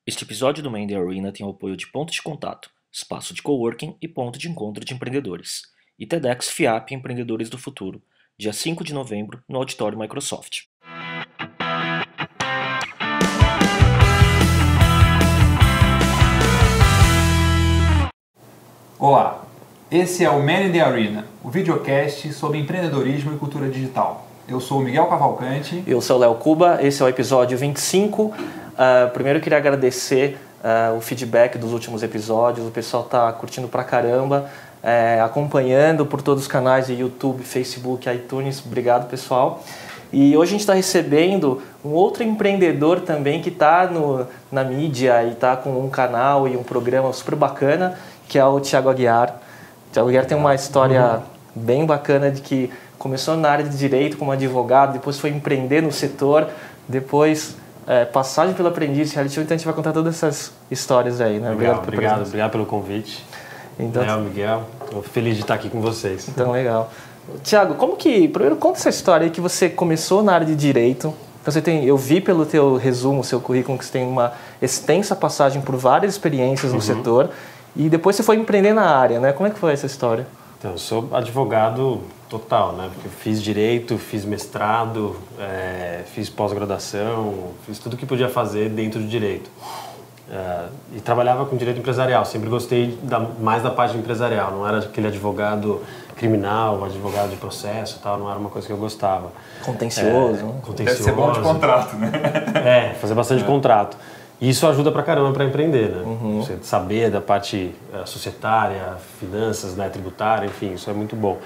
Este episódio do Mandy Arena tem o apoio de Ponto de Contato, espaço de coworking e ponto de encontro de empreendedores, e TEDx FIAP Empreendedores do Futuro, dia 5 de novembro, no Auditório Microsoft. Olá, esse é o Man in the Arena, o videocast sobre empreendedorismo e cultura digital. Eu sou o Miguel Cavalcante. Eu sou o Léo Cuba, esse é o episódio 25. Primeiro eu queria agradecer o feedback dos últimos episódios, o pessoal está curtindo pra caramba, acompanhando por todos os canais de YouTube, Facebook, iTunes, obrigado pessoal. E hoje a gente está recebendo um outro empreendedor também que está na mídia e está com um canal e um programa super bacana, que é o Thiago Aguiar. O Thiago Aguiar tem uma história bem bacana de que começou na área de direito como advogado, depois foi empreender no setor, depois passagem pelo aprendiz, reality show, então a gente vai contar todas essas histórias aí, né? Obrigado pelo convite. Então, Léo, Miguel, estou feliz de estar aqui com vocês. Então, legal. Thiago, primeiro conta essa história aí que você começou na área de direito. Então, eu vi pelo teu resumo, seu currículo, que você tem uma extensa passagem por várias experiências no setor e depois você foi empreender na área, né? Como é que foi essa história? Então, eu sou advogado total, né? Porque eu fiz direito, fiz mestrado, fiz pós-graduação, fiz tudo que podia fazer dentro do direito. E trabalhava com direito empresarial, sempre gostei mais da parte empresarial, não era aquele advogado criminal, advogado de processo e tal, não era uma coisa que eu gostava. Contencioso. Deve ser bom de contrato, né? Fazer bastante contrato. E isso ajuda pra caramba para empreender, né? Você saber da parte societária, finanças, né, tributária, enfim, isso é muito bom.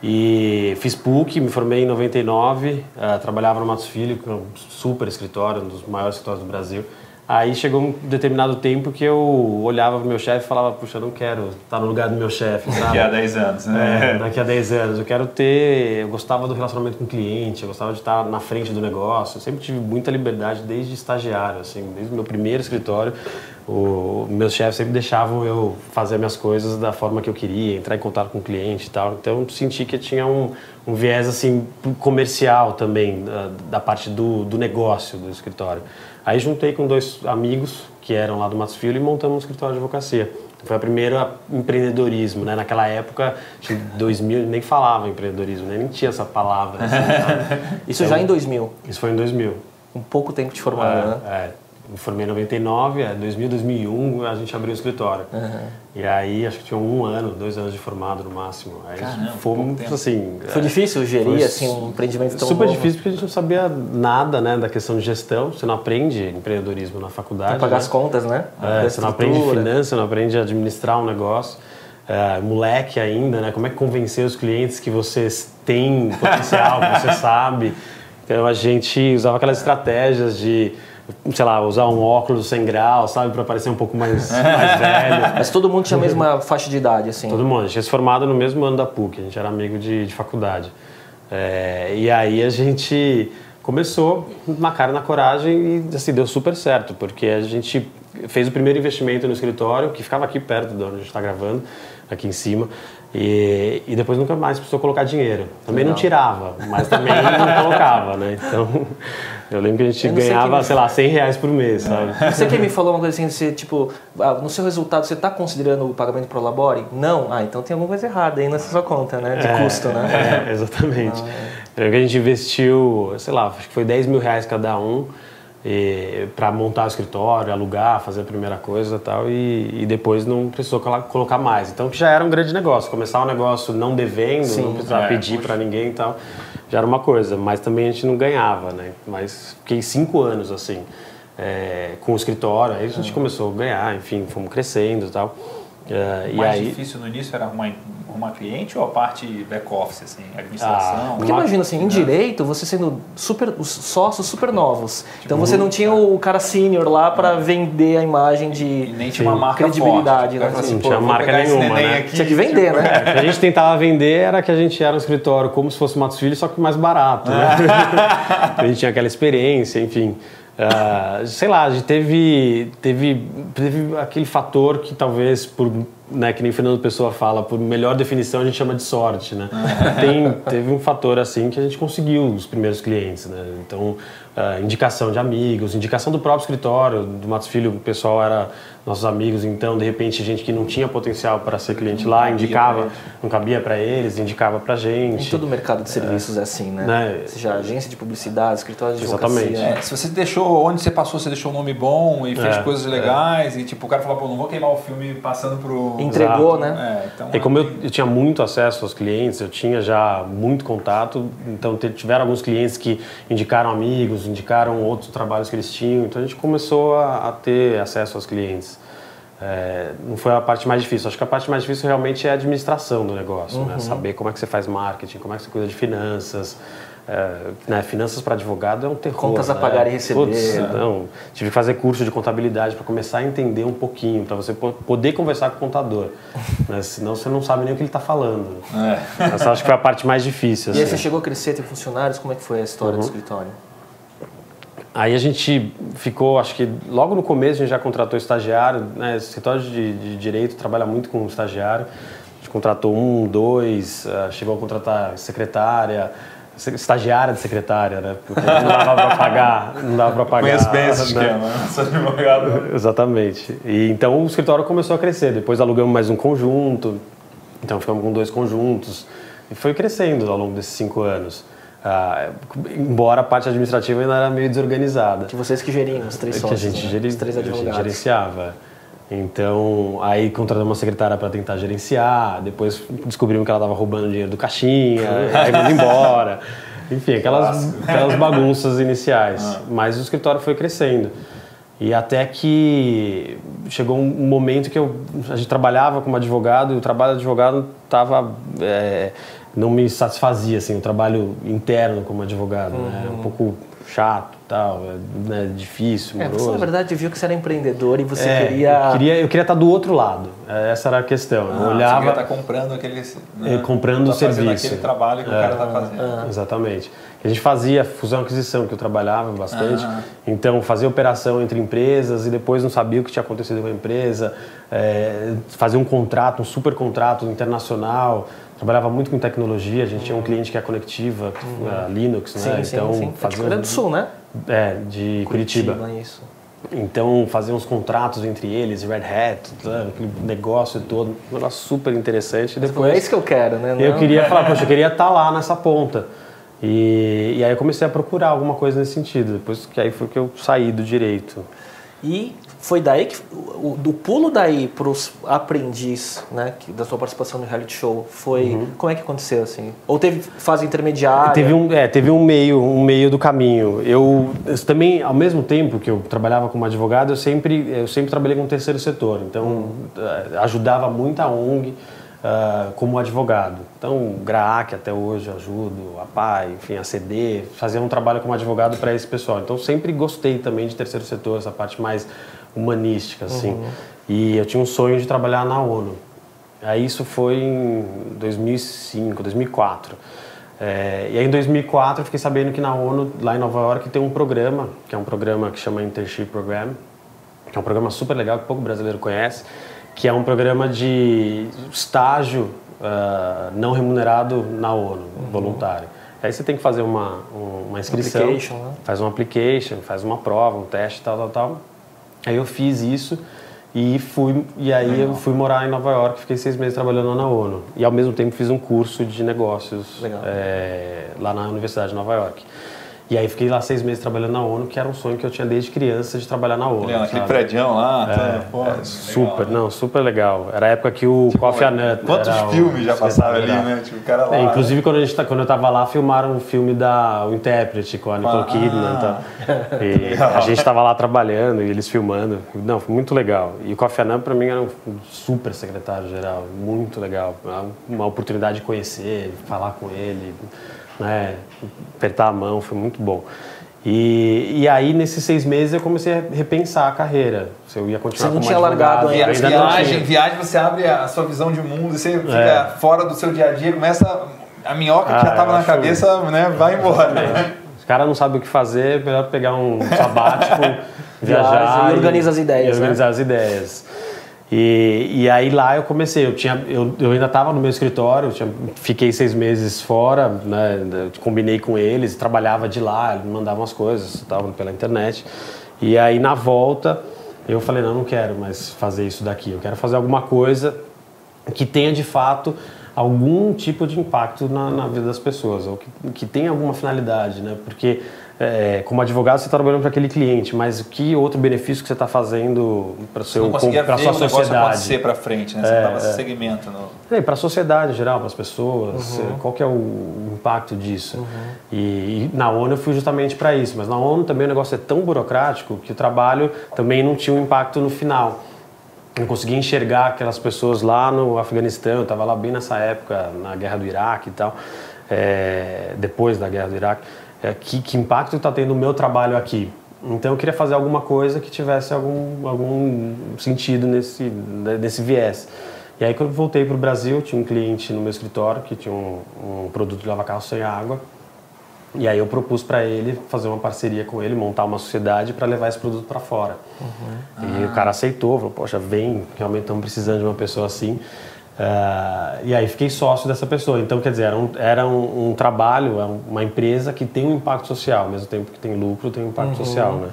E fiz PUC, me formei em 99, trabalhava no Matos Filho, que é um super escritório, um dos maiores escritórios do Brasil. Aí chegou um determinado tempo que eu olhava pro meu chefe e falava, puxa, eu não quero estar no lugar do meu chefe, sabe? Daqui a 10 anos, né? Daqui a 10 anos. Eu gostava do relacionamento com o cliente, eu gostava de estar na frente do negócio. Eu sempre tive muita liberdade desde estagiário, assim, desde o meu primeiro escritório. Meus chefes sempre deixavam eu fazer minhas coisas da forma que eu queria, entrar em contato com o cliente e tal. Então eu senti que tinha um viés assim, comercial também, da parte do negócio do escritório. Aí juntei com dois amigos que eram lá do Matos Filho e montamos um escritório de advocacia. Foi a primeira empreendedorismo, né? Naquela época, em 2000, nem falava empreendedorismo, né? Nem tinha essa palavra. Assim, Isso então, já em 2000? Isso foi em 2000. Um pouco tempo de formado, né? Me formei em 99, 2000, 2001 a gente abriu o escritório. E aí acho que tinha 2 anos de formado no máximo. Aí foi muito assim... Foi difícil gerir assim, um empreendimento tão super novo? Difícil porque a gente não sabia nada, né, da questão de gestão. Você não aprende empreendedorismo na faculdade. Tem que pagar as contas, né? Você não aprende finanças, você não aprende a administrar um negócio. Moleque ainda, né? Como é que convencer os clientes que vocês têm potencial, que você sabe. Então a gente usava aquelas estratégias de... sei lá, usar um óculos 100 graus, sabe, para parecer um pouco mais velho. Mas todo mundo tinha a mesma faixa de idade, assim? Todo mundo. A gente tinha se formado no mesmo ano da PUC, a gente era amigo de faculdade. E aí a gente começou na cara e na coragem e assim, deu super certo, porque a gente fez o primeiro investimento no escritório, que ficava aqui perto de onde a gente está gravando, aqui em cima. E depois nunca mais precisou colocar dinheiro. Também não tirava, mas também não colocava, né? Então, eu lembro que a gente ganhava, sei lá, R$100 por mês, sabe? Você que me falou uma coisa assim, você, tipo, no seu resultado, você está considerando o pagamento pro labore? Não? Então tem alguma coisa errada aí nessa sua conta, né? De custo, né? Exatamente. Eu lembro que a gente investiu, sei lá, acho que foi R$10.000 cada um, para montar o escritório, alugar, fazer a primeira coisa e tal, e depois não precisou colocar mais. Então que já era um grande negócio, começar um negócio não devendo, não precisava pedir para ninguém e tal, já era uma coisa, mas também a gente não ganhava, né? Mas fiquei 5 anos assim, com o escritório, aí a gente começou a ganhar, enfim, fomos crescendo e tal. O mais difícil no início era arrumar cliente ou a parte back-office, assim, administração? Porque imagina assim, em direito, você sendo os sócios super novos, então você não tinha o cara sênior lá para vender a imagem de e nem tinha uma marca credibilidade, forte, né? Assim, não tinha marca nenhuma, né? Tinha que vender, né? O que a gente tentava vender era que a gente era um escritório como se fosse o Matos Filho, só que mais barato, né? A gente tinha aquela experiência, enfim... sei lá, a gente teve aquele fator que talvez por né, que nem Fernando Pessoa fala, por melhor definição a gente chama de sorte, né? Teve um fator assim que a gente conseguiu os primeiros clientes, né? Então, indicação de amigos, indicação do próprio escritório, do Matos Filho, o pessoal era nossos amigos, então de repente gente que não tinha potencial para ser cliente lá, indicava, não cabia para eles, indicava para gente. Em todo o mercado de serviços é assim, né? Seja agência de publicidade, escritório de advocacia. Exatamente. Se você deixou, onde você passou, você deixou um nome bom e fez coisas legais e tipo, o cara falou, pô, não vou queimar o filme passando pro... Entregou, né? Então, e como eu tinha muito acesso aos clientes, eu tinha já muito contato, então tiveram alguns clientes que indicaram amigos, indicaram outros trabalhos que eles tinham, então a gente começou a ter acesso aos clientes. Não foi a parte mais difícil, acho que a parte mais difícil realmente é a administração do negócio, né? Saber como é que você faz marketing, como é que você cuida de finanças. Né? Finanças para advogado é um terror. Contas a pagar e receber. Putz, não, tive que fazer curso de contabilidade para começar a entender um pouquinho, para você poder conversar com o contador, né? Senão você não sabe nem o que ele está falando. Essa acho que foi a parte mais difícil. E aí você chegou a crescer, ter funcionários, como é que foi a história do escritório? Aí a gente ficou, acho que logo no começo a gente já contratou estagiário, né? O escritório de direito trabalha muito com estagiário. A gente contratou 1, 2, chegou a contratar secretária, estagiária de secretária, né? Porque não dava para pagar. Conheço bem esse esquema, né? Sou advogado. Exatamente. E então o escritório começou a crescer. Depois alugamos mais um conjunto, então ficamos com 2 conjuntos. E foi crescendo ao longo desses 5 anos. Embora a parte administrativa ainda era meio desorganizada. Que vocês que geriam, os 3 sócios, que a gente, os 3 advogados. A gente gerenciava. Então, aí contratamos uma secretária para tentar gerenciar, depois descobrimos que ela estava roubando dinheiro do caixinha, aí mandou embora. Enfim, aquelas bagunças iniciais. Mas o escritório foi crescendo. E até que chegou um momento que a gente trabalhava como advogado e o trabalho de advogado não me satisfazia, assim, o trabalho interno como advogado, né? Um pouco chato, tal, né? Difícil, moroso. Você, na verdade, viu que você era empreendedor e você Eu queria estar do outro lado. Essa era a questão. Eu olhava... Você queria estar comprando aquele... Né? Comprando o serviço. Aquele trabalho que o cara está fazendo. Exatamente. A gente fazia fusão e aquisição, que eu trabalhava bastante. Então, fazia operação entre empresas e depois não sabia o que tinha acontecido com a empresa. Fazia um contrato, um super contrato internacional. Trabalhava muito com tecnologia. A gente tinha um cliente que é a Conectiva, a Linux, né? Então, sim. fazia... É de Coreia do Sul, né? De Curitiba. Isso. Então, fazia uns contratos entre eles, Red Hat, aquele negócio todo. Um negócio super interessante. Depois, é isso que eu quero, né? Eu queria falar, poxa, eu queria estar lá nessa ponta. E aí eu comecei a procurar alguma coisa nesse sentido. Depois que aí foi que eu saí do direito. E foi daí que do pulo daí para os aprendiz, né, da sua participação no reality show, foi como é que aconteceu assim? Ou teve fase intermediária? Teve um meio do caminho. Eu também, ao mesmo tempo que eu trabalhava como advogado, eu sempre trabalhei com o terceiro setor. Então ajudava muito a ONG. Como advogado. Então, GRAAC até hoje eu ajudo, a PAI, enfim, a CD, fazia um trabalho como advogado para esse pessoal. Então, sempre gostei também de terceiro setor, essa parte mais humanística, assim. E eu tinha um sonho de trabalhar na ONU. Aí isso foi em 2005, 2004. E aí em 2004 eu fiquei sabendo que na ONU, lá em Nova York, tem um programa, que é um programa que chama Internship Program, que é um programa super legal que pouco brasileiro conhece, que é um programa de estágio não remunerado na ONU, voluntário. Aí você tem que fazer uma inscrição, né? faz uma application, faz uma prova, um teste, tal. Aí eu fiz isso e eu fui morar em Nova York, fiquei 6 meses trabalhando na ONU. E ao mesmo tempo fiz um curso de negócios lá na Universidade de Nova York. E aí fiquei lá 6 meses trabalhando na ONU, que era um sonho que eu tinha desde criança de trabalhar na ONU. Aquele prédião lá, super, legal, super legal. Era a época que o Kofi Annan... Quantos filmes já passaram ali, né? Tipo, o cara lá... inclusive, quando eu tava lá, filmaram um filme O Intérprete, com a Nicole Kidman. E a gente tava lá trabalhando e eles filmando. Não, foi muito legal. E o Kofi Annan, para mim, era um super secretário-geral. Muito legal. Uma oportunidade de conhecer, falar com ele... né, apertar a mão, foi muito bom. E aí, nesses 6 meses, eu comecei a repensar a carreira. Se eu ia continuar como advogado. Você não tinha largado ainda. Viagem, você abre a sua visão de mundo, você fica fora do seu dia a dia, começa a minhoca que já estava na cabeça, né, vai embora. Né? Os caras não sabem o que fazer, é melhor pegar um sabático, viajar e organizar as ideias. Organizar as ideias. E aí lá eu comecei, eu ainda estava no meu escritório, fiquei 6 meses fora, né, combinei com eles, trabalhava de lá, eles me mandavam as coisas, estavam pela internet. E aí na volta eu falei, não quero mais fazer isso daqui, eu quero fazer alguma coisa que tenha de fato algum tipo de impacto na vida das pessoas, ou que tenha alguma finalidade, né? Porque como advogado você está trabalhando para aquele cliente, mas que outro benefício que você está fazendo para a sua sociedade? Acontecer para frente, né? Você estava esse segmento. Para a sociedade em geral, para as pessoas, qual que é o impacto disso? E na ONU eu fui justamente para isso, mas na ONU também o negócio é tão burocrático que o trabalho também não tinha um impacto no final. Eu conseguia enxergar aquelas pessoas lá no Afeganistão, eu estava lá bem nessa época, na guerra do Iraque e tal, depois da guerra do Iraque, que impacto está tendo o meu trabalho aqui. Então eu queria fazer alguma coisa que tivesse algum sentido nesse viés. E aí quando eu voltei para o Brasil, tinha um cliente no meu escritório que tinha um produto de lavar carro sem água. E aí eu propus para ele fazer uma parceria com ele, montar uma sociedade para levar esse produto para fora. E o cara aceitou, falou, poxa, vem, realmente estamos precisando de uma pessoa assim. E aí fiquei sócio dessa pessoa. Então, quer dizer, era um trabalho, uma empresa que tem um impacto social, ao mesmo tempo que tem lucro, tem um impacto social, né?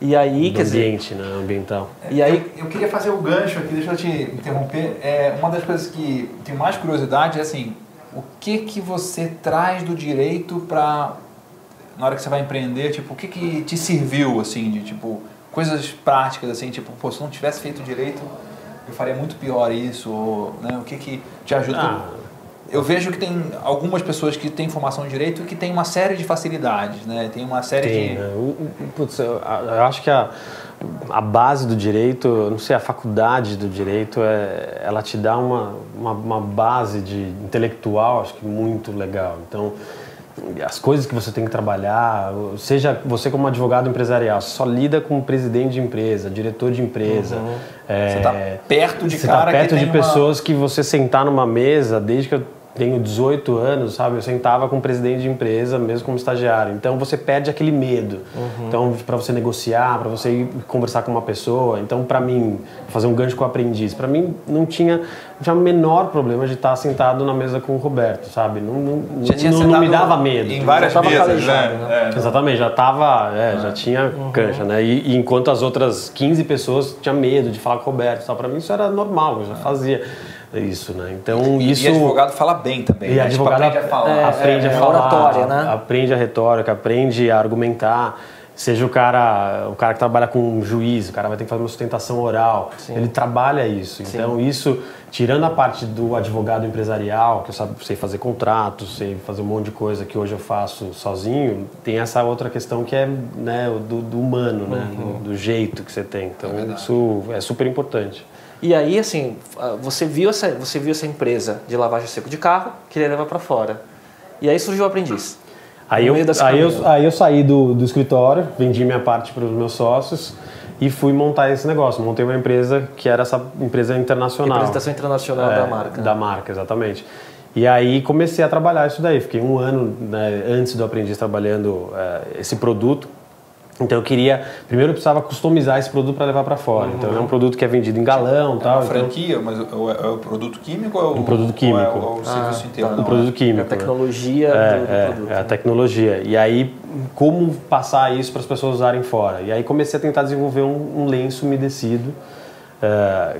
E aí, do ambiente, né, ambiental. E aí, eu queria fazer o gancho aqui, deixa eu te interromper. Uma das coisas que tenho mais curiosidade é assim, o que você traz do direito para, na hora que você vai empreender, tipo, o que te serviu, assim, de tipo, coisas práticas, assim, tipo, pô, se não tivesse feito direito, eu faria muito pior isso, ou, né, o que te ajuda? Eu vejo que tem algumas pessoas que têm formação em direito que têm uma série de facilidades, né, tem uma série de... Putz, eu acho que a base do direito, não sei, a faculdade do direito, ela te dá uma base intelectual, acho que muito legal. Então, as coisas que você tem que trabalhar, seja você como advogado empresarial, você só lida com o presidente de empresa, diretor de empresa. Você está perto de você cara tá perto que de tem pessoas que você sentar numa mesa, desde que eu tenho 18 anos, sabe? Eu sentava com o presidente de empresa, mesmo como estagiário. Então, você perde aquele medo. Então, para você negociar, para você ir conversar com uma pessoa. Então, para mim, fazer um gancho com o aprendiz. Para mim, não tinha o menor problema de estar sentado na mesa com o Roberto, sabe? Não me dava medo. Em várias mesas, né? Exatamente, já estava, já tinha cancha, né? E enquanto as outras 15 pessoas tinham medo de falar com o Roberto. Para mim, isso era normal, eu já fazia isso, né? Então, e advogado fala bem também. E né? advogado aprende a falar. Aprende a falar, oratória, né? Aprende a retórica, aprende a argumentar. Seja o cara que trabalha com um juiz, o cara vai ter que fazer uma sustentação oral. Sim. Ele trabalha isso. Sim. Então, isso, tirando a parte do advogado empresarial, que eu sei fazer contratos, sei fazer um monte de coisa que hoje eu faço sozinho, tem essa outra questão que é, né, do humano, né? Do jeito que você tem. Então, isso é super importante. E aí, assim, você viu essa empresa de lavagem seco de carro, queria levar para fora. E aí surgiu o aprendiz. Aí eu saí do escritório, vendi minha parte para os meus sócios e fui montar esse negócio. Montei uma empresa que era essa empresa internacional. Representação internacional da marca. Da marca, exatamente. E aí comecei a trabalhar isso daí. Fiquei 1 ano, né, antes do aprendiz trabalhando esse produto. Então primeiro eu precisava customizar esse produto para levar para fora. Então é um produto que é vendido em galão, tal. Uma franquia, mas é o produto químico ou é um produto químico? Ou é o serviço inteiro? Um produto químico. É a tecnologia do produto. É a tecnologia. E aí como passar isso para as pessoas usarem fora? E aí comecei a tentar desenvolver um lenço umedecido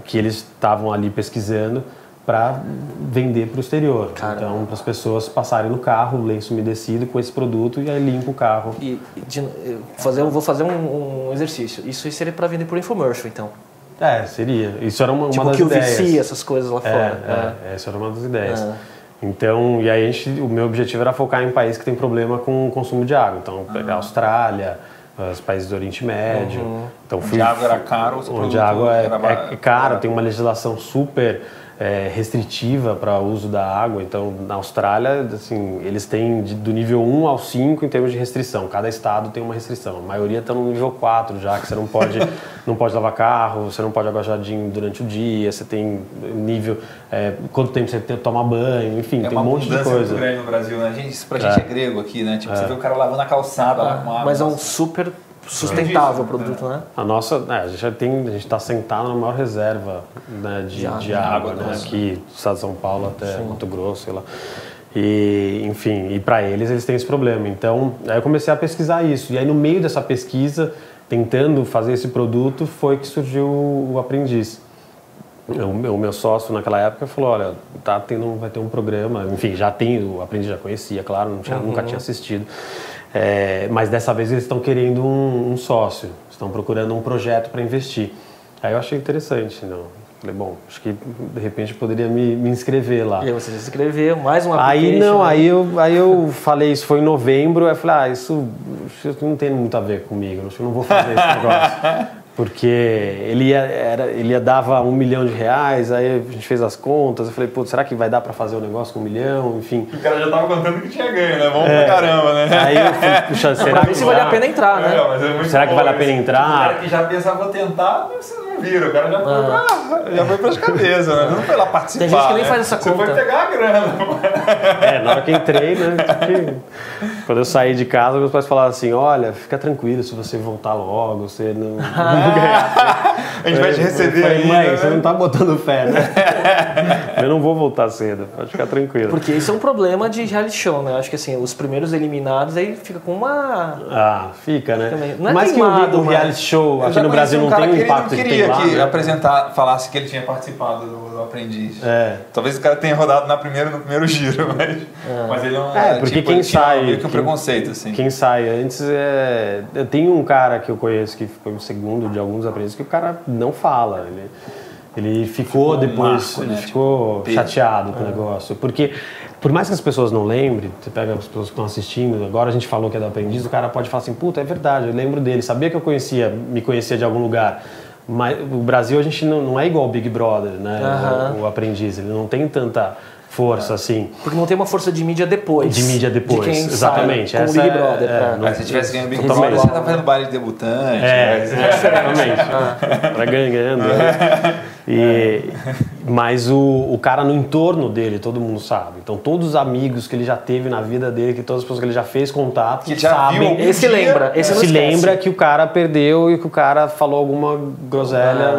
que eles estavam ali pesquisando para vender para o exterior. Caramba. Então, para as pessoas passarem no carro, lenço umedecido com esse produto e aí limpa o carro. Vou fazer um exercício. Isso seria para vender por infomercial, então? Seria. Isso era uma das que ideias. QVC, essas coisas lá fora. Essa era uma das ideias. Então, e aí o meu objetivo era focar em países que tem problema com o consumo de água. Então, pegar a Austrália, os países do Oriente Médio. Então, onde a água era caro, onde a água é cara, tem uma legislação super restritiva para o uso da água. Então, na Austrália, assim, eles têm do nível 1 ao 5 em termos de restrição. Cada estado tem uma restrição. A maioria está no nível 4 já, que você não pode lavar carro, você não pode água jardim durante o dia, você tem nível... quanto tempo você tem que tomar banho, enfim, tem um monte de coisa. É uma mudança muito grande no Brasil, né? Isso pra gente é grego aqui, né? Tipo, você vê o cara lavando a calçada lá com água. Mas é um super sustentável o produto, né? A nossa, a gente está sentado na maior reserva, né, de água, né, aqui do estado de São Paulo até Mato Grosso, sei lá. E, enfim, e para eles têm esse problema. Então, aí eu comecei a pesquisar isso. E aí no meio dessa pesquisa, tentando fazer esse produto, foi que surgiu o Aprendiz. O meu sócio naquela época falou, olha, vai ter um programa, enfim, já tem, o Aprendiz já conhecia, claro, nunca tinha assistido. Mas dessa vez eles estão querendo um sócio, estão procurando um projeto para investir. Aí eu achei interessante, falei, bom, acho que de repente poderia me inscrever lá. E aí você se inscreveu, mais uma application. Aí eu falei, isso foi em novembro, aí eu falei, isso não tem muito a ver comigo, acho que eu não vou fazer esse negócio. Porque ele dava R$1 milhão, aí a gente fez as contas, eu falei, pô, será que vai dar pra fazer o negócio com 1 milhão, enfim. O cara já tava contando que tinha ganho, né? Vamos pra caramba, né? Aí eu falei, puxa, será que vale a pena entrar, né? Será que vale a pena entrar? O cara que já pensava tentar, vocês não viram, o cara já foi pras cabeças, né? Não foi lá participar. Tem gente que nem faz essa conta. Você foi pegar a grana. Na hora que entrei, né? Quando eu saí de casa, meus pais falaram assim, olha, fica tranquilo se você voltar logo, você não ganhar. A gente vai te receber. Falei, mãe, você não tá botando fé, né? Eu não vou voltar cedo, pode ficar tranquilo. Porque isso é um problema de reality show, né? Eu acho que assim, os primeiros eliminados aí fica com uma... fica, né? Não é mas queimado, que o reality show aqui no Brasil não tem o impacto que tem lá. Ele não queria né? falasse que ele tinha participado do Aprendiz. Talvez o cara tenha rodado no primeiro giro, mas ele não... porque quem sai... Meio que um preconceito, assim. Quem sai antes eu tenho um cara que eu conheço que foi o segundo de alguns aprendizes que o cara não fala. Ele ficou depois, ele ficou chateado com o negócio. Porque, por mais que as pessoas não lembrem, você pega as pessoas que estão assistindo, agora a gente falou que é do Aprendiz, o cara pode falar assim, puta, é verdade, eu lembro dele, sabia que eu me conhecia de algum lugar. Mas o Brasil, a gente não é igual o Big Brother, né? O Aprendiz, ele não tem tanta força, assim. Porque não tem uma força de mídia depois. De mídia depois, de quem exatamente. Sai com o Big Brother. Mas se tivesse ganho o Big Brother, você tá fazendo baile de debutante. Exatamente. Vai ganhando. Mas o cara no entorno dele, todo mundo sabe. Então, todos os amigos que ele já teve na vida dele, que todas as pessoas que ele já fez contato, que já sabem. Viu esse lembra, esse não se esquece. lembra que o cara perdeu e que o cara falou alguma groselha.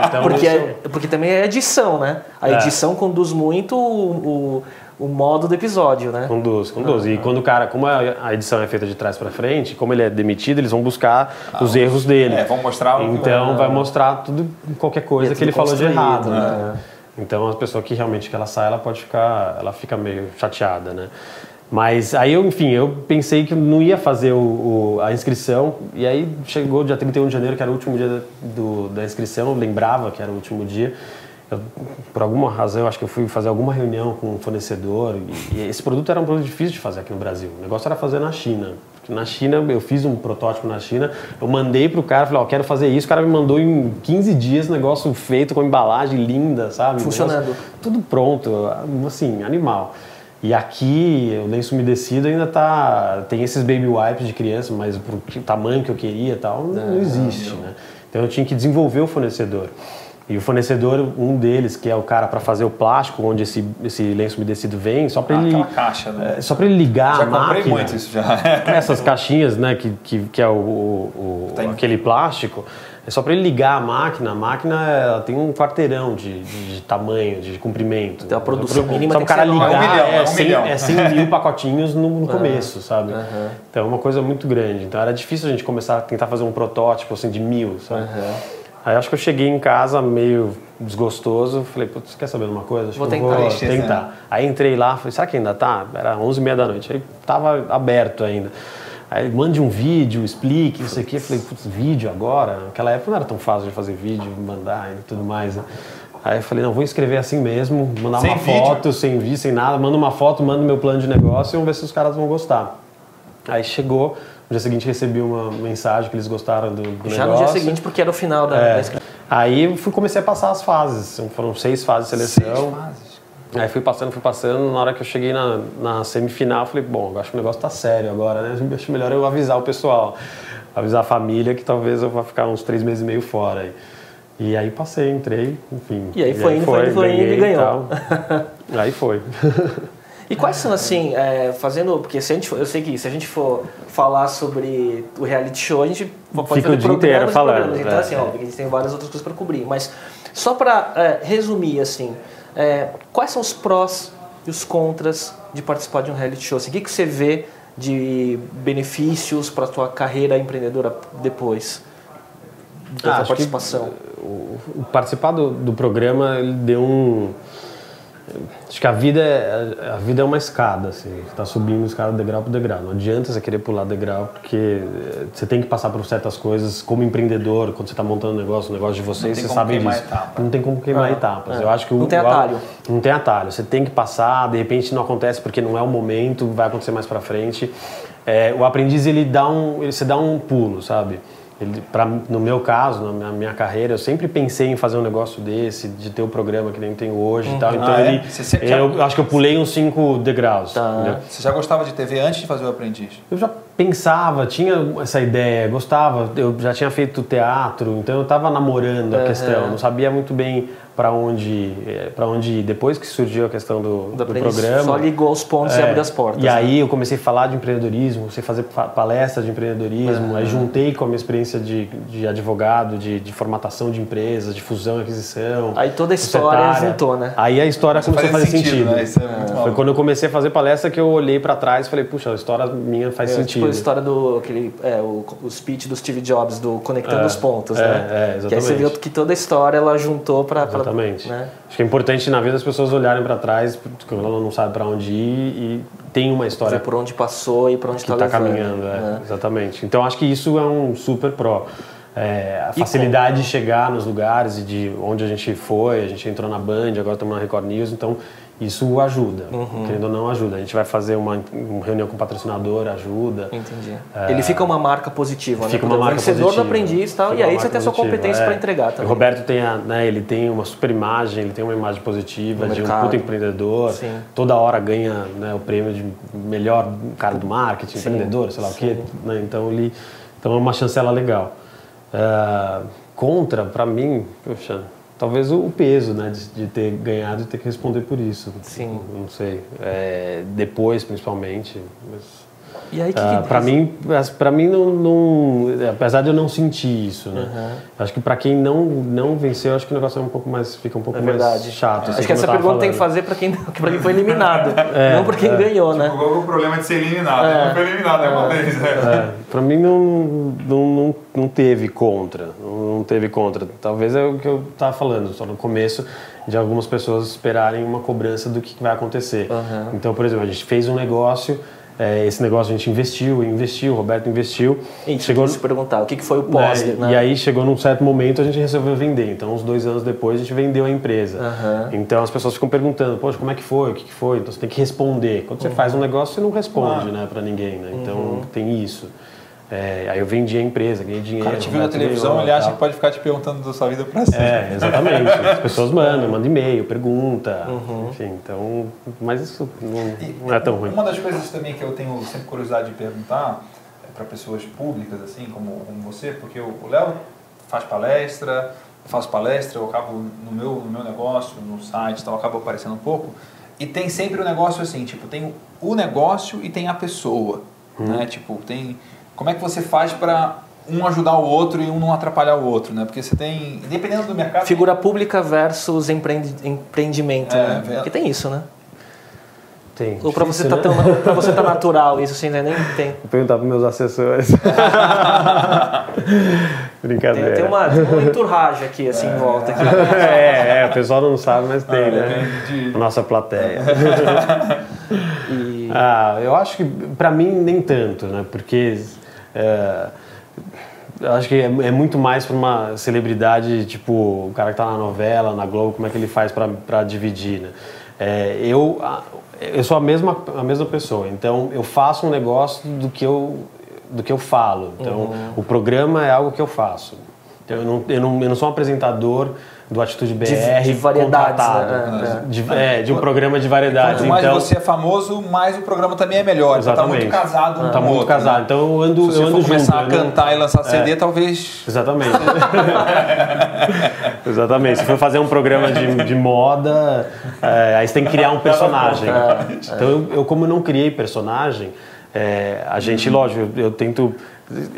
Então, porque também é edição, né? A edição conduz muito o modo do episódio, né? Conduz. E quando o cara, como a edição é feita de trás para frente, como ele é demitido, eles vão buscar os erros dele. Vão mostrar Então vai mostrar qualquer coisa que ele falou de errado, né? Então a pessoa que realmente que ela sai, ela fica meio chateada, né? Mas aí eu pensei que não ia fazer a inscrição, e aí chegou dia 31 de janeiro, que era o último dia da inscrição, eu lembrava que era o último dia. Por alguma razão, eu acho que eu fui fazer alguma reunião com um fornecedor, e esse produto era um produto difícil de fazer aqui no Brasil. O negócio era fazer na China. Porque na China, eu fiz um protótipo na China, eu mandei pro cara, falei, quero fazer isso, o cara me mandou em 15 dias, negócio feito com embalagem linda, sabe? Funcionando. Negócio, tudo pronto, assim, animal. E aqui, o lenço umedecido ainda tem esses baby wipes de criança, mas pro tamanho que eu queria e tal, não existe, né? Então eu tinha que desenvolver o fornecedor. E o fornecedor, um deles, que é o cara para fazer o plástico, onde esse lenço umedecido vem, só para ele... Aquela caixa, né? Só para ele ligar a máquina. Já comprei muito isso já. Essas caixinhas, né, que é aquele plástico, é só para ele ligar a máquina ela tem um quarteirão de tamanho, de comprimento. Então a produção mínima só tem o cara ligar 1 milhão pacotinhos no começo, sabe? Então é uma coisa muito grande. Então era difícil a gente começar a tentar fazer um protótipo assim de 1000, sabe? Aí acho que eu cheguei em casa meio desgostoso, falei, putz, quer saber de uma coisa? Acho vou que eu tentar. Vou tentar. Aí entrei lá, falei, será que ainda tá? Era 11h30 da noite, aí tava aberto ainda. Aí mande um vídeo, explique, isso aqui. Eu falei, putz, vídeo agora? Naquela época não era tão fácil de fazer vídeo, mandar e tudo mais, né? Aí eu falei, não, vou escrever assim mesmo, mandar uma foto, sem vídeo, sem nada, manda uma foto, manda meu plano de negócio e vamos ver se os caras vão gostar. Aí chegou, no dia seguinte recebi uma mensagem que eles gostaram do negócio. Já no dia seguinte, porque era o final da inscrição. Aí comecei a passar as fases, foram 6 fases de seleção. 6 fases? Aí fui passando, na hora que eu cheguei na semifinal, falei, bom, eu acho que o negócio tá sério agora, né? Acho melhor eu avisar o pessoal, avisar a família que talvez eu vá ficar uns 3 meses e meio fora aí. E aí passei, entrei, enfim. E aí foi indo e ganhou. Aí foi. E quais são, assim, porque eu sei que se a gente for falar sobre o reality show, a gente pode Fica fazer o dia inteiro falando. Então, assim, ó, a gente tem várias outras coisas para cobrir. Mas só para resumir, assim, quais são os prós e os contras de participar de um reality show? Assim, o que você vê de benefícios para a tua carreira empreendedora depois da tua participação? O participar do programa, ele deu acho que a vida é uma escada, assim, você está subindo escada degrau por degrau. Não adianta você querer pular degrau, porque você tem que passar por certas coisas como empreendedor, quando você está montando um negócio de vocês, você sabe disso. Não tem como queimar etapas. Eu acho que não tem atalho. Não tem atalho. Você tem que passar, de repente não acontece porque não é o momento, vai acontecer mais pra frente. O aprendiz, você dá um pulo, sabe? No meu caso, na minha carreira, eu sempre pensei em fazer um negócio desse, de ter o programa que nem tenho hoje e tal. Então, eu acho que eu pulei uns 5 degraus. Tá. Você já gostava de TV antes de fazer o Aprendiz? Eu já pensava, tinha essa ideia, gostava. Eu já tinha feito teatro, então eu estava namorando a questão. Não sabia muito bem para onde ir. Depois que surgiu a questão do programa... Só ligou os pontos e abriu as portas. E aí eu comecei a falar de empreendedorismo, comecei a fazer palestras de empreendedorismo, aí juntei com a minha experiência de advogado, de formatação de empresas, de fusão e aquisição. Aí toda a história juntou, né? Aí a história começou a fazer sentido. Né? Isso é muito Foi quando eu comecei a fazer palestra que eu olhei para trás e falei, puxa, a história minha faz sentido. Tipo a história o speech do Steve Jobs, do Conectando os Pontos, né? Exatamente. Que aí você viu que toda a história ela juntou para... Exatamente. Né? Acho que é importante na vida as pessoas olharem para trás, porque ela não sabe para onde ir e tem uma história ver por onde passou e para onde está levando. Caminhando, né? Exatamente. Então acho que isso é um super pró. A facilidade de chegar nos lugares e de onde a gente foi, a gente entrou na Band, agora estamos na Record News, então isso ajuda, querendo ou não ajuda. A gente vai fazer uma reunião com o patrocinador, ajuda. Entendi. Ele fica uma marca positiva, né? Fica uma marca positiva. Vencedor do aprendiz e tal, e aí você tem a sua competência para entregar também. O Roberto tem, ele tem uma super imagem, ele tem uma imagem positiva de um puta empreendedor. Sim. Toda hora ganha, né, o prêmio de melhor cara do marketing, empreendedor, sei lá o quê. Né? Então é uma chancela legal. Contra, para mim, poxa, talvez o peso, né, de ter ganhado e ter que responder por isso. Sim. Não sei. Depois, principalmente. Mas, e aí, para mim não, apesar de eu não sentir isso, né? Acho que para quem não venceu, acho que o negócio fica um pouco mais chato. Acho que essa pergunta tem que fazer para quem foi eliminado, não para quem ganhou, né? Qual é o problema de ser eliminado? Não foi eliminado uma vez. Para mim não teve contra, não teve contra. Talvez é o que eu estava falando só no começo, de algumas pessoas esperarem uma cobrança do que vai acontecer. Então, por exemplo, a gente fez um negócio. Esse negócio a gente investiu, o Roberto investiu. Chegou a se perguntar o que foi o pós, né? E aí chegou num certo momento a gente resolveu vender. Então, uns 2 anos depois, a gente vendeu a empresa. Então, as pessoas ficam perguntando, poxa, como é que foi? O que foi? Então, você tem que responder. Quando você faz um negócio, você não responde, né, pra ninguém, né? Então, tem isso. Aí eu vendi a empresa, ganhei dinheiro. O cara te viu na televisão, ele acha que pode ficar te perguntando da sua vida pra sempre. Exatamente. As pessoas mandam e-mail, pergunta, enfim, então, mas isso não é tão ruim. Uma das coisas também que eu tenho sempre curiosidade de perguntar para pessoas públicas, assim, como você, porque o Léo faz palestra, eu faço palestra, eu acabo no meu negócio, no site, então eu acabo aparecendo um pouco, e tem sempre o negócio assim, tipo, tem o negócio e tem a pessoa, né, tipo, tem... Como é que você faz para um ajudar o outro e um não atrapalhar o outro, né? Porque você tem, dependendo do mercado... Figura pública versus empreendimento, né? Porque tem isso, né? Tem. Ou para você tá natural, isso você ainda nem tem. Vou perguntar para meus assessores. Brincadeira. Tem uma enturragem aqui, assim, em volta. Aqui. O pessoal não sabe, mas tem, né? A nossa plateia. Eu acho que, para mim, nem tanto, né? Porque... eu acho que é muito mais para uma celebridade, tipo, o cara que tá na novela, na Globo, como é que ele faz para dividir, né? Eu sou a mesma pessoa, então eu faço um negócio do que eu falo. Então, o programa é algo que eu faço. Eu não sou um apresentador do Atitude BR de variedades, contratado, de um programa de variedades. Quanto mais então, você é famoso, mais o programa também é melhor. Exatamente. Tá muito casado um Tá com o muito outro, casado. né? Então eu ando Se você for começar junto, a cantar e lançar CD, talvez... Exatamente. Exatamente. Se for fazer um programa de moda, aí você tem que criar um personagem. Então eu como não criei personagem, a gente, lógico, eu tento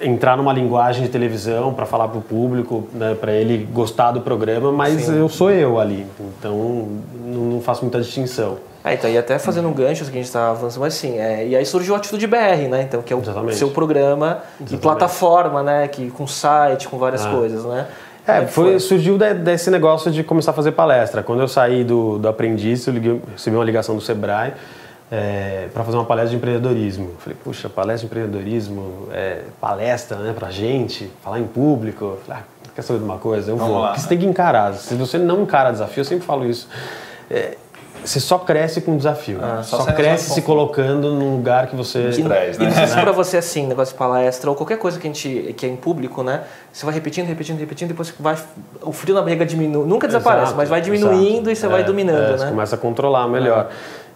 entrar numa linguagem de televisão para falar para o público, né, para ele gostar do programa, mas eu sou eu ali, então não faço muita distinção. Então, e até fazendo um gancho que a gente está avançando, mas assim, e aí surgiu a Atitude BR, né? Então, que é o seu programa e plataforma, né? Com site, com várias coisas, né? Surgiu desse negócio de começar a fazer palestra. Quando eu saí do aprendiz, eu recebi uma ligação do Sebrae para fazer uma palestra de empreendedorismo. Eu falei, puxa, palestra de empreendedorismo, palestra, né, pra gente, falar em público. Eu falei, quer saber de uma coisa? Eu vou. Porque você tem que encarar. Se você não encara desafio, eu sempre falo isso, você só cresce com desafio. Só cresce se colocando num lugar que você... E não sei se pra você assim, negócio de palestra ou qualquer coisa que é em público, né? Você vai repetindo, depois o frio na barriga diminui. Nunca desaparece, mas vai diminuindo e você vai dominando, né? Você começa a controlar melhor.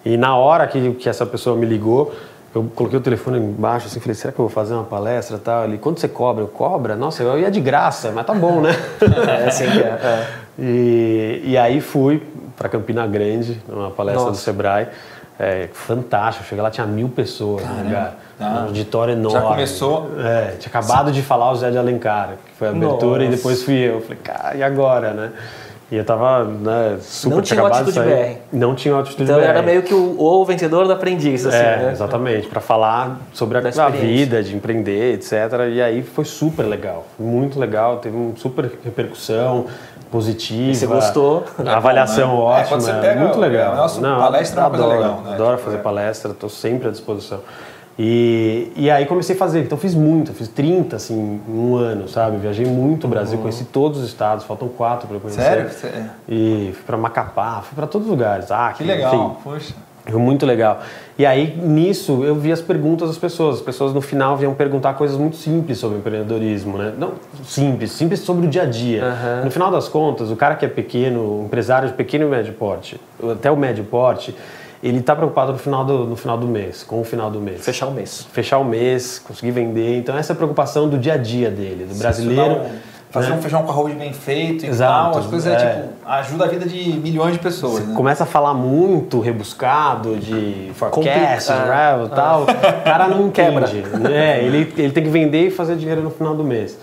E na hora que essa pessoa me ligou, eu coloquei o telefone embaixo, assim, falei, será que eu vou fazer uma palestra e tal? Ele, quanto você cobra? Eu, cobra? Nossa, eu ia de graça, mas tá bom, né? Assim que é. E aí fui para Campina Grande, numa palestra do Sebrae, fantástico, cheguei lá, tinha 1000 pessoas no lugar, um auditório enorme. Já começou? Tinha acabado de falar o Zé de Alencar, que foi a abertura, e depois fui eu. Falei, cara, e agora, né? E eu tava, super... Não tinha o Atitude BR. Não tinha o Atitude BR. Então era meio que o vencedor do aprendiz, assim, né? Exatamente, para falar sobre a vida, de empreender, etc. E aí foi super legal, muito legal, teve uma super repercussão positiva. E você gostou? A avaliação ótima, quando você pega muito legal. Palestra é uma coisa legal, né? Adoro fazer palestra, estou sempre à disposição. E aí comecei a fazer, então fiz 30 assim, em um ano, sabe? Viajei muito o Brasil, conheci todos os estados, faltam 4 para eu conhecer. Sério? E fui para Macapá, fui para todos os lugares. Que legal, enfim, poxa. Foi muito legal. E aí, nisso, eu vi as perguntas das pessoas. As pessoas, no final, vinham perguntar coisas muito simples sobre empreendedorismo, né? Não simples sobre o dia a dia. No final das contas, o cara que é pequeno, empresário de pequeno e médio porte, até o médio porte, ele está preocupado no final do mês, com o final do mês. Fechar o mês, conseguir vender. Então, essa é a preocupação do dia a dia dele, do brasileiro. Fazer um feijão com arroz bem feito e tal, as coisas ajuda a vida de milhões de pessoas. Você começa a falar muito rebuscado de forecast, revenue e tal, o cara não entende. Ele tem que vender e fazer dinheiro no final do mês.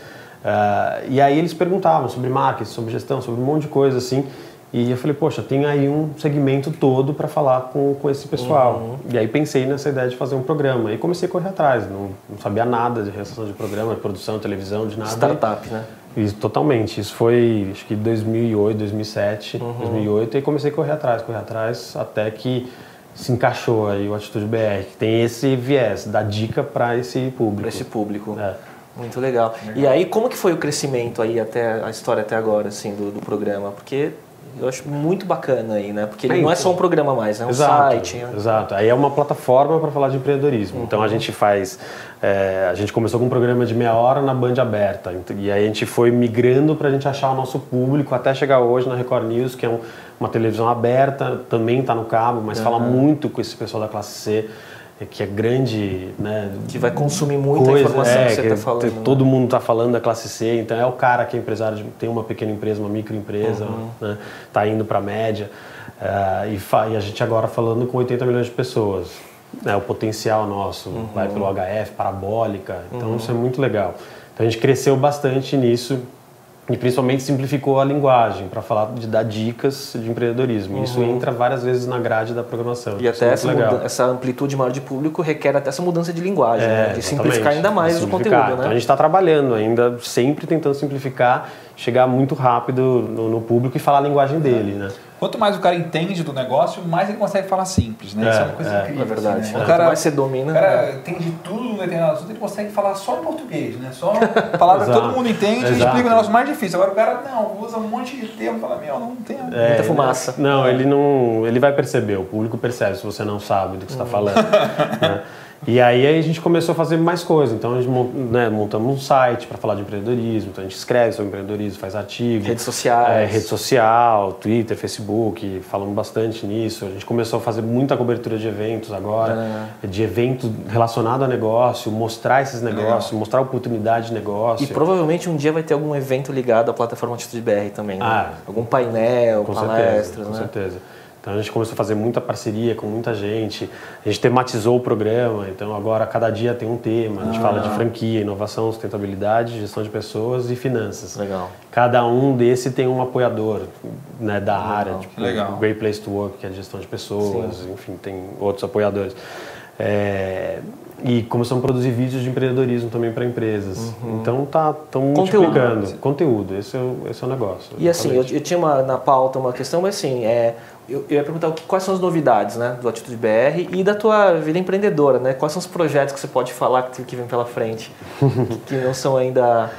E aí eles perguntavam sobre marketing, sobre gestão, sobre um monte de coisa assim. E eu falei, poxa, tem aí um segmento todo para falar com esse pessoal. E aí pensei nessa ideia de fazer um programa. E comecei a correr atrás, não sabia nada de realização de programa, de produção, televisão, de nada. Startup, né? Isso, totalmente. Isso foi, acho que 2008, 2007, 2008. E aí comecei a correr atrás, até que se encaixou aí o Atitude BR, que tem esse viés, dar dica para esse público. Muito legal. E aí, como que foi o crescimento aí, a história até agora, assim, do programa? Porque... eu acho muito bacana aí, né? Porque ele não é só um programa mais, é um site. Exato. Aí é uma plataforma para falar de empreendedorismo. Então a gente faz... a gente começou com um programa de meia hora na Band aberta. E aí a gente foi migrando para a gente achar o nosso público até chegar hoje na Record News, que é uma televisão aberta, também está no cabo, mas fala muito com esse pessoal da classe C, que é grande, né? Que vai consumir muita informação que você está falando. Todo mundo está falando da classe C, então é o cara que é empresário, tem uma pequena empresa, uma microempresa, né? Tá indo para a média. E a gente agora falando com 80 milhões de pessoas. O potencial nosso vai pelo HF, parabólica, então isso é muito legal. Então a gente cresceu bastante nisso. E principalmente simplificou a linguagem para falar de dar dicas de empreendedorismo. Isso entra várias vezes na grade da programação. E até essa amplitude maior de público requer até essa mudança de linguagem, né? De simplificar ainda mais o conteúdo. Né? Então a gente está trabalhando ainda, sempre tentando simplificar, chegar muito rápido no público e falar a linguagem dele, né? Quanto mais o cara entende do negócio, mais ele consegue falar simples, né? Isso é uma coisa incrível. É verdade. Assim, né? O cara mais você domina. O cara entende tudo no determinado assunto, ele consegue falar só em português, né? Só palavras que todo mundo entende e explica o negócio mais difícil. Agora o cara usa um monte de termo, fala, não tem muita fumaça. Não, ele vai perceber, o público percebe se você não sabe do que você está falando. Né? E aí a gente começou a fazer mais coisas. Então a gente montamos um site para falar de empreendedorismo. Então a gente escreve sobre empreendedorismo, faz artigos. Redes sociais. Rede social, Twitter, Facebook, falamos bastante nisso. A gente começou a fazer muita cobertura de eventos agora, de eventos relacionados a negócio, mostrar esses negócios, mostrar oportunidade de negócio. E provavelmente um dia vai ter algum evento ligado à plataforma Atitude BR também, né? Algum painel, palestras, com certeza. Então a gente começou a fazer muita parceria com muita gente, a gente tematizou o programa, então agora cada dia tem um tema, a gente fala de franquia, inovação, sustentabilidade, gestão de pessoas e finanças. Legal. Cada um desse tem um apoiador, né, da área, tipo legal. Great Place to Work, que é de gestão de pessoas, enfim, tem outros apoiadores. E começamos a produzir vídeos de empreendedorismo também para empresas. Então estamos multiplicando. Conteúdo, esse é o negócio. E assim, eu tinha na pauta uma questão, mas assim, eu ia perguntar quais são as novidades, né, do Atitude BR e da tua vida empreendedora, né? Quais são os projetos que você pode falar que vem pela frente, que não são ainda...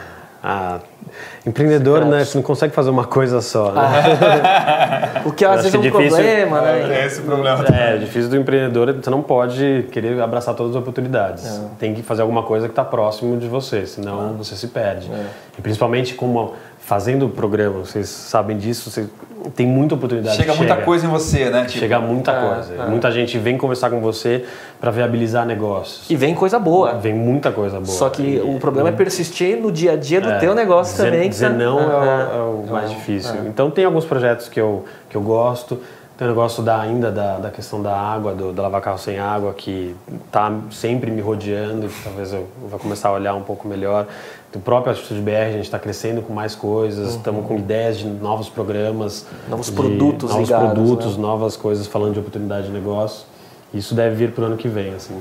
Empreendedor, né? Você não consegue fazer uma coisa só, né? O que às vezes é um problema, né? É esse o problema. É difícil do empreendedor, você não pode querer abraçar todas as oportunidades. Tem que fazer alguma coisa que está próximo de você, senão você se perde. E principalmente como fazendo o programa, vocês sabem disso, você tem muita oportunidade. Chega muita coisa em você, né? Tipo, chega muita coisa. Muita gente vem conversar com você para viabilizar negócios. E vem coisa boa. Vem muita coisa boa. Só que o problema é persistir no dia a dia do teu negócio também. Dizer não é o mais difícil. Então tem alguns projetos que eu gosto. Tem o negócio ainda da questão da água, da lavar carro sem água, que está sempre me rodeando, que talvez eu vá começar a olhar um pouco melhor. Do próprio Atitude BR, a gente está crescendo com mais coisas, estamos com ideias de novos programas. Novos produtos ligados, né? Novas coisas falando de oportunidade de negócio. Isso deve vir para o ano que vem, assim.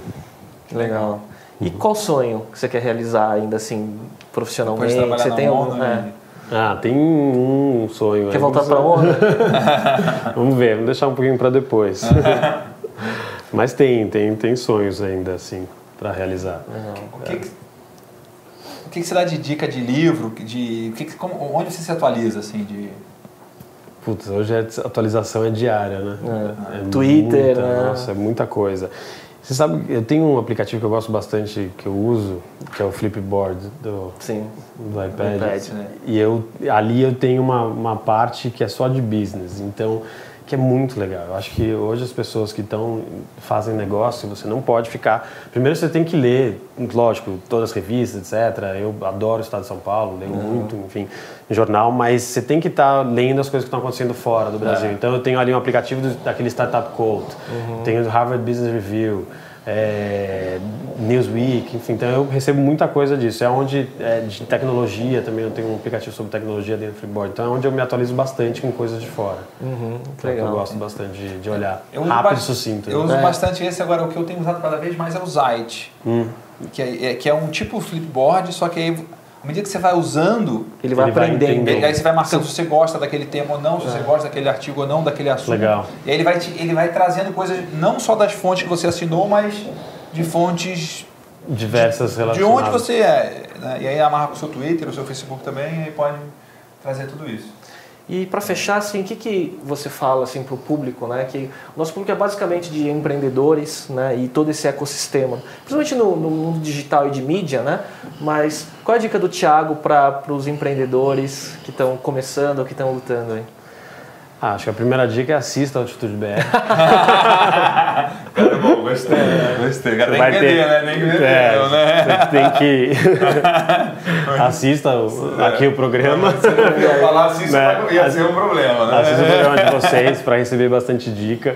Legal. E qual sonho que você quer realizar ainda assim, profissionalmente? Você tem algum... tem um sonho. Quer voltar para a ONU? Vamos ver, vamos deixar um pouquinho para depois. Mas tem sonhos ainda, assim, para realizar. O que você dá de dica de livro? Onde você se atualiza, assim, Putz, hoje a atualização é diária, né? Twitter, né? Nossa, é muita coisa. Você sabe, eu tenho um aplicativo que eu gosto bastante, que eu uso, que é o Flipboard do iPad. Né? E ali eu tenho uma parte que é só de business, então, que é muito legal. Eu acho que hoje as pessoas que fazem negócio, você não pode ficar... Primeiro você tem que ler, lógico, todas as revistas, etc. Eu adoro o Estado de São Paulo, leio muito, enfim, jornal, mas você tem que estar lendo as coisas que estão acontecendo fora do Brasil. Então eu tenho ali um aplicativo daquele Startup Cult, tenho o Harvard Business Review, Newsweek, enfim, então eu recebo muita coisa disso. É onde, de tecnologia também, eu tenho um aplicativo sobre tecnologia dentro do Flipboard, então é onde eu me atualizo bastante com coisas de fora. Legal. Eu gosto bastante de olhar, rápido e sucinto. Eu uso bastante esse, agora o que eu tenho usado cada vez mais é o Zite, que é um tipo Flipboard, só que aí, à medida que você vai usando, ele vai aprendendo. Aí você vai marcando se você gosta daquele tema ou não, se você gosta daquele artigo ou não, daquele assunto. Legal. E aí ele vai trazendo coisas não só das fontes que você assinou, mas de fontes diversas relacionadas. De onde você é. Né? E aí amarra com o seu Twitter, o seu Facebook também, e aí pode trazer tudo isso. E para fechar, assim, o que você fala assim, para o público, né? Que o nosso público é basicamente de empreendedores, né? E todo esse ecossistema, principalmente no mundo digital e de mídia, né? Mas qual é a dica do Thiago para os empreendedores que estão começando ou que estão lutando aí? Acho que a primeira dica é assista ao Atitude BR. Cara, bom, gostei. Cara, tem que vender, né? Tem que vender, né? Você tem que... Assista aqui o programa. Se não ia falar assim, ia ser um problema, né? Assista o programa de vocês para receber bastante dica.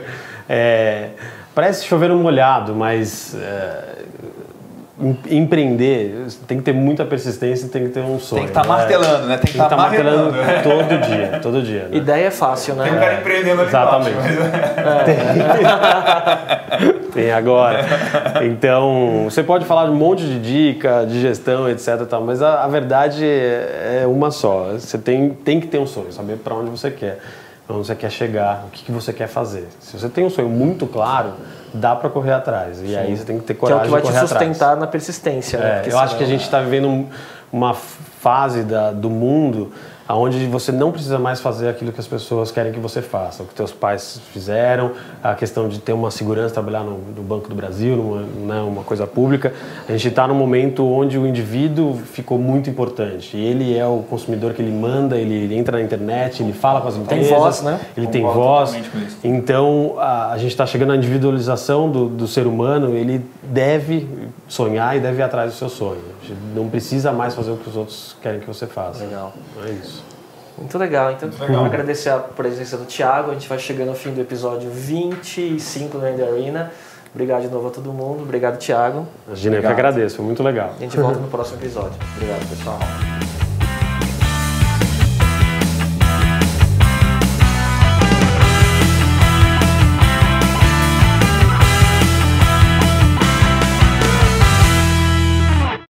Parece chover no molhado, mas... empreender tem que ter muita persistência e tem que ter um sonho. Tem que estar martelando, né? Tem que estar martelando todo dia. Né? Ideia é fácil, né? Tem um cara empreendendo aqui. Exatamente. Tem agora. Então, você pode falar de um monte de dica, de gestão, etc. Tal, mas a verdade é uma só. Você tem que ter um sonho, saber para onde você quer. Onde você quer chegar, o que você quer fazer. Se você tem um sonho muito claro, dá para correr atrás. E aí você tem que ter coragem de correr atrás. Que é o que vai te sustentar na persistência. Né? Eu acho que a gente está vivendo uma fase do mundo onde você não precisa mais fazer aquilo que as pessoas querem que você faça, o que teus pais fizeram, a questão de ter uma segurança, trabalhar no Banco do Brasil, uma coisa pública. A gente está num momento onde o indivíduo ficou muito importante. Ele é o consumidor que ele manda, ele entra na internet, ele fala com as empresas. Tem voz, né? Ele tem voz. Então, a gente está chegando à individualização do ser humano, ele deve sonhar e deve ir atrás do seu sonho. A gente não precisa mais fazer o que os outros querem que você faça. Legal. É isso. Muito legal. Então, quero agradecer a presença do Thiago. A gente vai chegando ao fim do episódio 25 do Render Arena. Obrigado de novo a todo mundo. Obrigado, Thiago. Imagina, eu que agradeço. Foi muito legal. A gente volta no próximo episódio. Obrigado, pessoal.